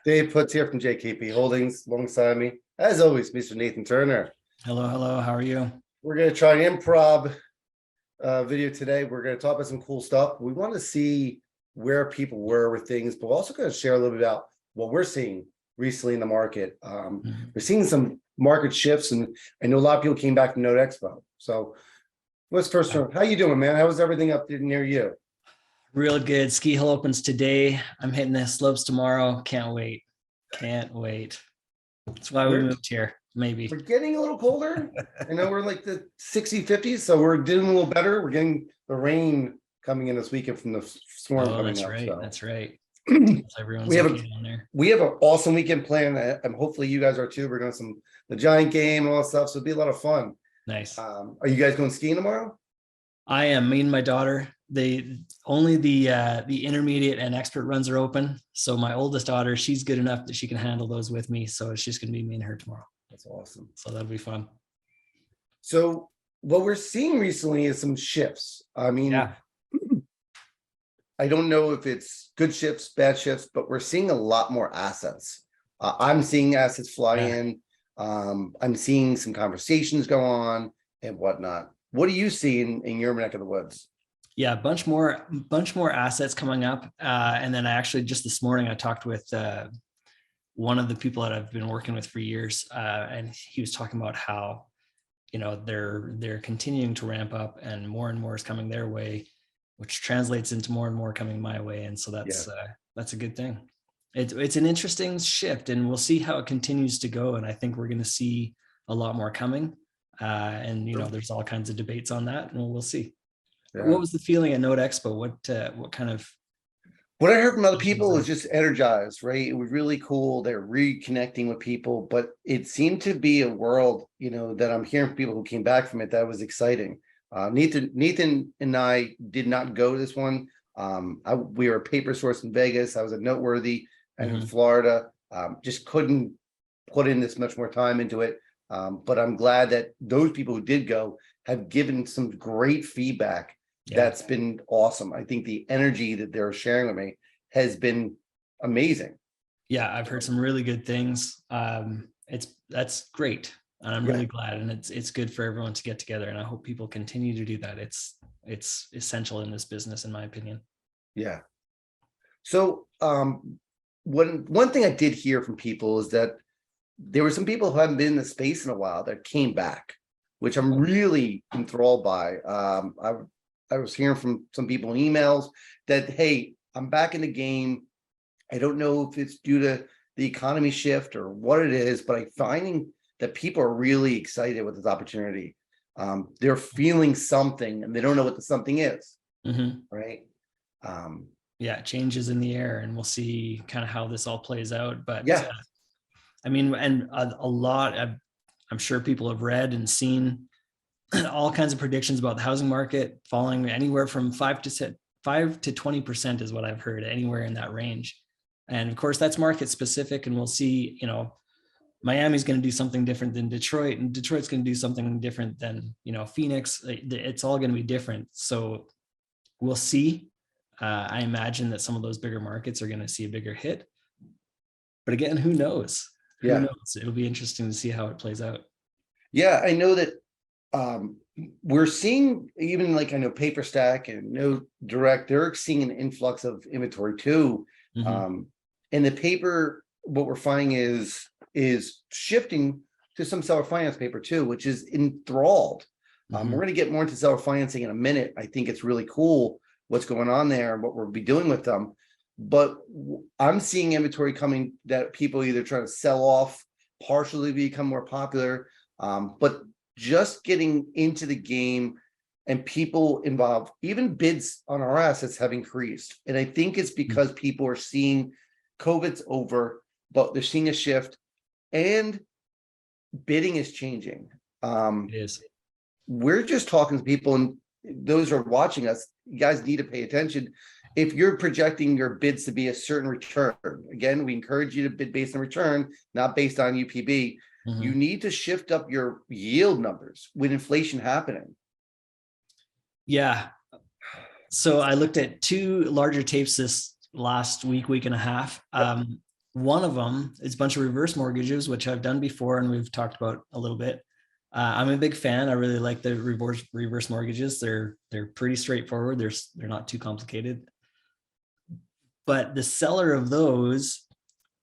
Dave Putz here from JKP Holdings. Alongside me, as always, Mr. Nathan Turner. Hello, hello. How are you? We're going to try an improv video today. We're going to talk about some cool stuff. We want to see where people were with things, but we're also going to share a little bit about what we're seeing recently in the market. We're seeing some market shifts, and I know a lot of people came back from Node Expo. So let's first start. How you doing, man? How was everything up near you? Real good. Ski Hill opens today. I'm hitting the slopes tomorrow. Can't wait. Can't wait. That's why we moved here. Maybe. We're getting a little colder. I know we're like the 60s, 50s, so we're doing a little better. We're getting the rain coming in this weekend from the storm coming that's up. Right. So. That's right. we have an awesome weekend planned, and hopefully you guys are too. We're doing the giant game and all that stuff, so it'll be a lot of fun. Nice. Are you guys going skiing tomorrow? I am. Me and my daughter. Only the intermediate and expert runs are open. So my oldest daughter, she's good enough that she can handle those with me. So it's just going to be me and her tomorrow. That's awesome. So that'll be fun. So what we're seeing recently is some shifts. I mean, yeah. I don't know if it's good shifts, bad shifts, but we're seeing a lot more assets. I'm seeing assets fly in. I'm seeing some conversations go on and whatnot. What do you see in your neck of the woods? Yeah, a bunch more assets coming up. And then I actually just this morning I talked with one of the people that I've been working with for years, and he was talking about how they're continuing to ramp up, and more is coming their way, which translates into more and more coming my way. And so that's a good thing. It's an interesting shift, and we'll see how it continues to go. And I think we're going to see a lot more coming. And there's all kinds of debates on that, and we'll see. Yeah. What was the feeling at Node Expo? What kind of? What I heard from other people is just energized, right? It was really cool. They're reconnecting with people, but it seemed to be a world, that I'm hearing from people who came back from it that was exciting. Nathan and I did not go to this one. We were a paper source in Vegas. I was at Noteworthy and in Florida. Just couldn't put in this much more time into it. But I'm glad that those people who did go have given some great feedback. Yeah. That's been awesome. I think the energy that they're sharing with me has been amazing. Yeah, I've heard some really good things. That's great. And I'm really glad. And it's good for everyone to get together. And I hope people continue to do that. It's essential in this business, in my opinion. Yeah. So one thing I did hear from people is that there were some people who haven't been in the space in a while that came back, which I'm really enthralled by. I was hearing from some people in emails that, hey, I'm back in the game. I don't know if it's due to the economy shift or what it is, but I'm finding that people are really excited with this opportunity. They're feeling something and they don't know what the something is, right? Changes in the air, and we'll see kind of how this all plays out. But and a lot of, I'm sure people have read and seen all kinds of predictions about the housing market falling anywhere from 5 to 20% is what I've heard, anywhere in that range. And of course, that's market specific, and we'll see, Miami's going to do something different than Detroit, and Detroit's going to do something different than, Phoenix. It's all going to be different. So we'll see. I imagine that some of those bigger markets are going to see a bigger hit. But again, who knows? Who knows? It'll be interesting to see how it plays out. Yeah, I know that we're seeing, even like I know PaperStack and Node Direct, they're seeing an influx of inventory too. And the paper, what we're finding is shifting to some seller finance paper too, which is enthralled. We're going to get more into seller financing in a minute. I think it's really cool what's going on there and what we'll be doing with them. But I'm seeing inventory coming that people either trying to sell off, partially become more popular, but just getting into the game and people involved, even bids on our assets have increased. And I think it's because people are seeing COVID's over, but they're seeing a shift and bidding is changing. It is. We're just talking to people, and those who are watching us, you guys need to pay attention. If you're projecting your bids to be a certain return, again, we encourage you to bid based on return, not based on UPB. You need to shift up your yield numbers with inflation happening. Yeah. So I looked at two larger tapes this last week and a half. One of them is a bunch of reverse mortgages, which I've done before and we've talked about a little bit. I'm a big fan. I really like the reverse mortgages. They're pretty straightforward. They're not too complicated. But the seller of those,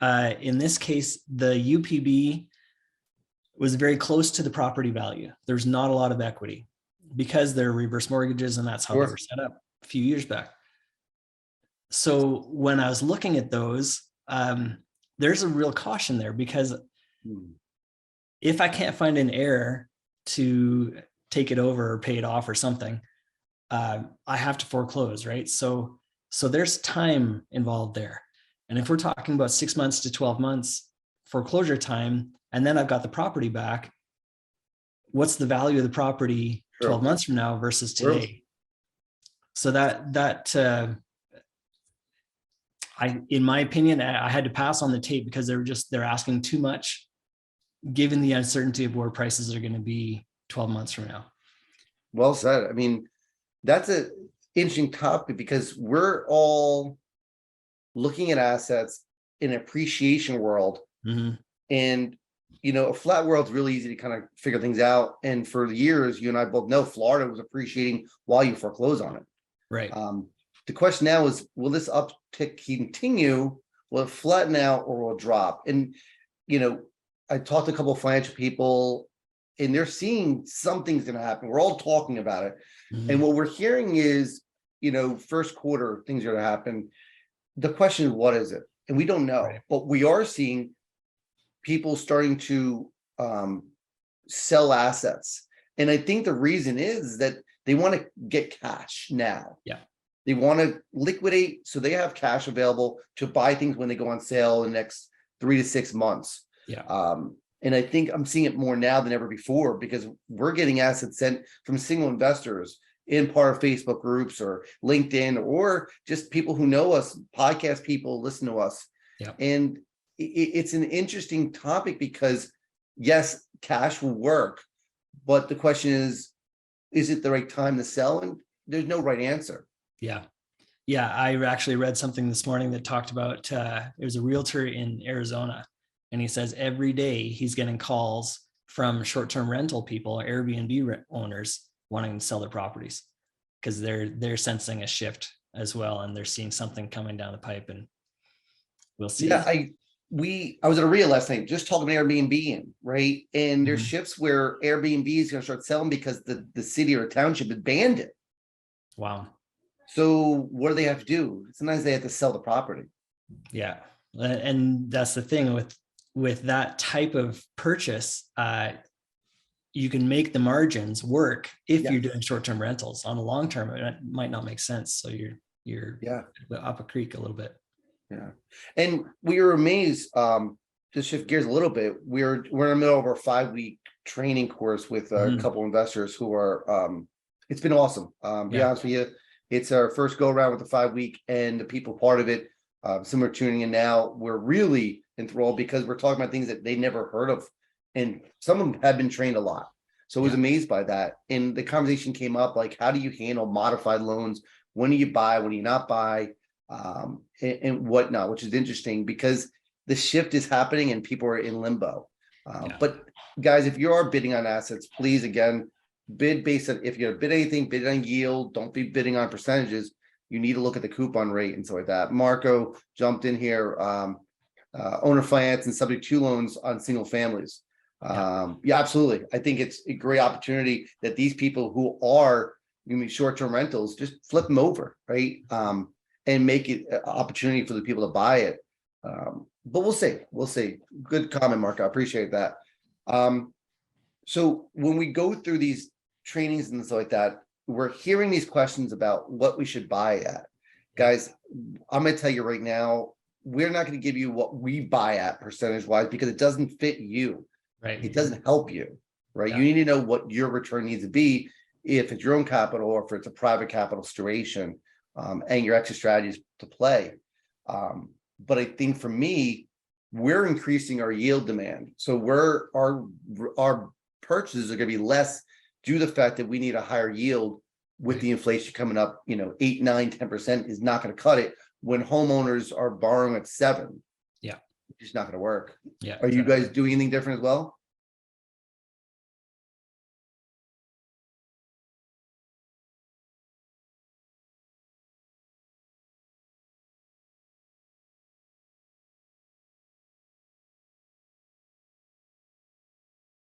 in this case, the UPB was very close to the property value. There's not a lot of equity because they're reverse mortgages, and that's how they were set up a few years back. So when I was looking at those, there's a real caution there, because if I can't find an heir to take it over or pay it off or something, I have to foreclose, right? So there's time involved there. And if we're talking about 6 months to 12 months foreclosure time, and then I've got the property back, what's the value of the property 12 months from now versus today? So in my opinion, I had to pass on the tape because they're asking too much, given the uncertainty of where prices are going to be 12 months from now. Well said. I mean, that's an interesting topic because we're all looking at assets in an appreciation world. And, a flat world's really easy to kind of figure things out. And for years, you and I both know Florida was appreciating while you foreclose on it. Right. The question now is, will this uptick continue? Will it flatten out or will it drop? And, I talked to a couple of financial people and they're seeing something's going to happen. We're all talking about it. And what we're hearing is, first quarter, things are going to happen. The question is, what is it? And we don't know, but we are seeing people starting to sell assets. And I think the reason is that they want to get cash now. Yeah. They want to liquidate so they have cash available to buy things when they go on sale in the next 3 to 6 months. Yeah. And I think I'm seeing it more now than ever before because we're getting assets sent from single investors in part of Facebook groups or LinkedIn, or just people who know us, podcast people listen to us. Yeah. And it's an interesting topic because yes, cash will work, but the question is it the right time to sell? And there's no right answer. Yeah. Yeah. I actually read something this morning that talked about, it was a realtor in Arizona, and he says every day he's getting calls from short-term rental people, Airbnb owners wanting to sell their properties because they're sensing a shift as well. And they're seeing something coming down the pipe, and we'll see. Yeah. I was at a REIA last night, just talking to Airbnb, right? And there's shifts where Airbnb is going to start selling because the city or township had banned it. Wow. So what do they have to do? Sometimes they have to sell the property. Yeah. And that's the thing with that type of purchase, you can make the margins work if you're doing short-term rentals. On the long term, it might not make sense. So you're up a creek a little bit. Yeah. And we were amazed, to shift gears a little bit, we're in the middle of our 5-week training course with a couple investors who are, it's been awesome. Be honest with you, it's our first go around with the 5-week, and the people part of it, some are tuning in now. We're really enthralled because we're talking about things that they never heard of. And some of them have been trained a lot. So I was amazed by that. And the conversation came up, like, how do you handle modified loans? When do you buy? When do you not buy? And whatnot, which is interesting because the shift is happening and people are in limbo. But guys, if you are bidding on assets, please, again, bid based on, if you're gonna bid anything, bid on yield. Don't be bidding on percentages. You need to look at the coupon rate and stuff like that. Marco jumped in here, owner finance and subject to loans on single families. Yeah, absolutely. I think it's a great opportunity that these people who are short-term rentals, just flip them over, right? And make it an opportunity for the people to buy it. But we'll see. Good comment, Mark. I appreciate that. So when we go through these trainings and stuff like that, we're hearing these questions about what we should buy at. Guys, I'm going to tell you right now, we're not going to give you what we buy at percentage-wise because it doesn't fit you. Right. It doesn't help you, right? You need to know what your return needs to be, if it's your own capital or if it's a private capital situation, and your exit strategies to play. But I think for me, we're increasing our yield demand. So our purchases are going to be less due to the fact that we need a higher yield with the inflation coming up, 8, 9, 10% is not going to cut it when homeowners are borrowing at 7. Yeah. just not gonna work. Yeah. Are you guys doing anything different as well?